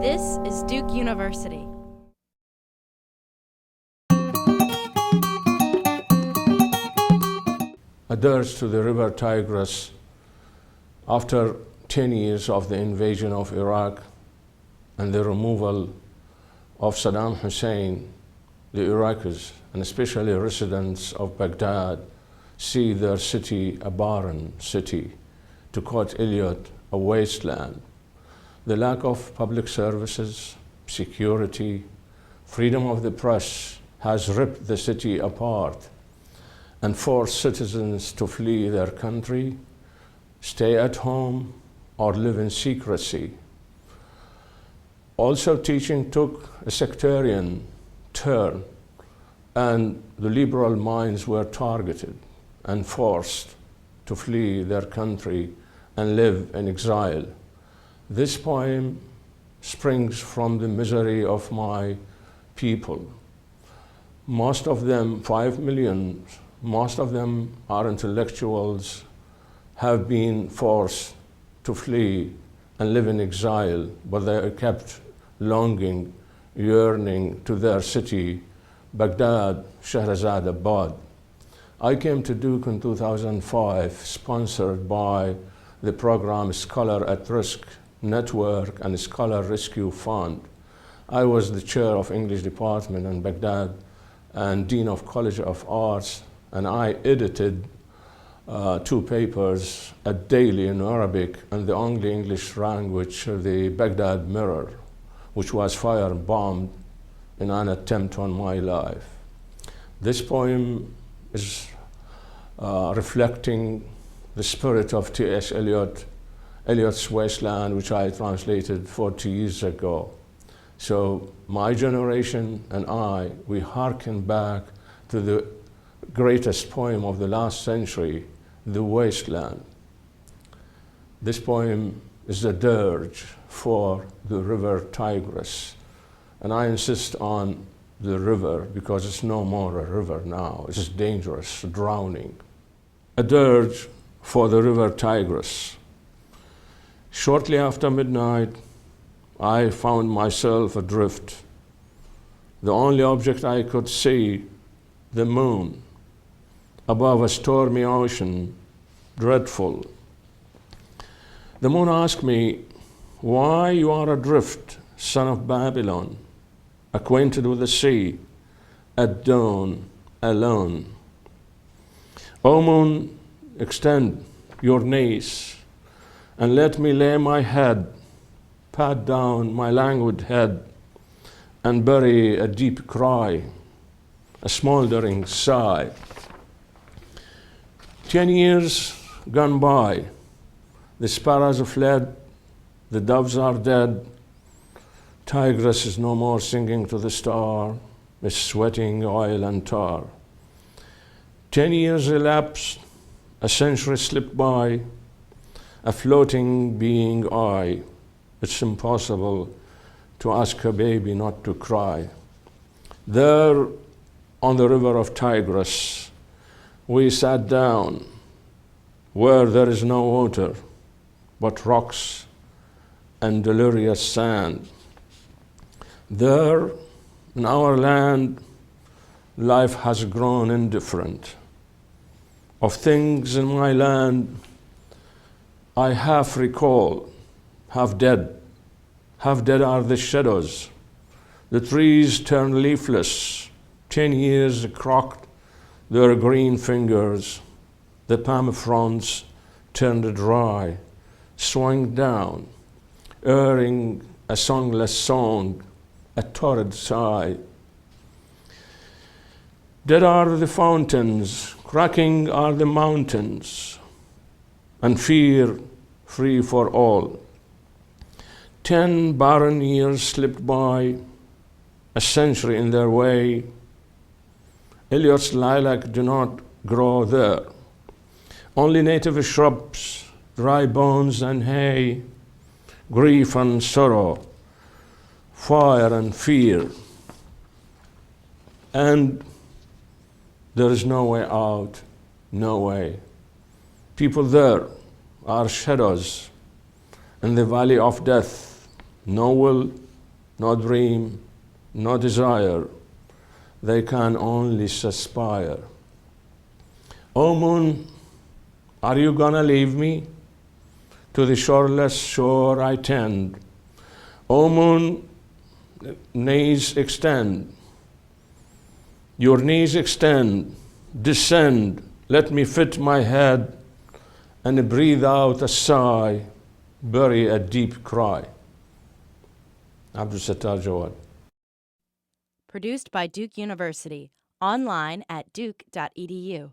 This is Duke University. A dirge to the River Tigris after 10 years of the invasion of Iraq and the removal of Saddam Hussein. The Iraqis, and especially residents of Baghdad, see their city a barren city, to quote Eliot, a wasteland. The lack of public services, security, freedom of the press has ripped the city apart and forced citizens to flee their country, stay at home, or live in secrecy. Also, teaching took a sectarian turn, and the liberal minds were targeted and forced to flee their country and live in exile. This poem springs from the misery of my people. Most of them, 5 million, most of them are intellectuals, have been forced to flee and live in exile, but they are kept longing, yearning to their city, Baghdad, Shahrazad. I came to Duke in 2005, sponsored by the program Scholar at Risk Network and Scholar Rescue Fund. I was the chair of English department in Baghdad and Dean of College of Arts, and I edited 2 papers a daily in Arabic and the only English language, the Baghdad Mirror, which was firebombed in an attempt on my life. This poem is reflecting the spirit of T.S. Eliot's Wasteland, which I translated 40 years ago. So my generation and I, we hearken back to the greatest poem of the last century, The Wasteland. This poem is a dirge for the River Tigris. And I insist on the river because it's no more a river now. It's dangerous, drowning. A dirge for the River Tigris. Shortly after midnight, I found myself adrift. The only object I could see, the moon, above a stormy ocean, dreadful. The moon asked me, "Why you are adrift, son of Babylon, acquainted with the sea, at dawn, alone? O moon, extend your knees, and let me lay my head, pat down my languid head, and bury a deep cry, a smoldering sigh. 10 years gone by, the sparrows have fled, the doves are dead, Tigris is no more singing to the star, is sweating oil and tar. 10 years elapsed, a century slipped by, a floating being I. It's impossible to ask a baby not to cry. There on the river of Tigris, we sat down where there is no water, but rocks and delirious sand. There, in our land, life has grown indifferent. Of things in my land, I half recall, half dead are the shadows. The trees turn leafless, 10 years crocked their green fingers. The palm fronds turned dry, swung down, erring a songless song, a torrid sigh. Dead are the fountains, cracking are the mountains, and fear free for all. 10 barren years slipped by, a century in their way. Eliot's lilac do not grow there. Only native shrubs, dry bones and hay, grief and sorrow, fire and fear. And there is no way out, no way. People there are shadows in the valley of death, no will, no dream, no desire. They can only suspire. O moon, are you gonna leave me? To the shoreless shore I tend. O moon, knees extend. Your knees extend, descend. Let me fit my head and breathe out a sigh, bury a deep cry. Abdul Sattar Jawad. Produced by Duke University. Online at duke.edu.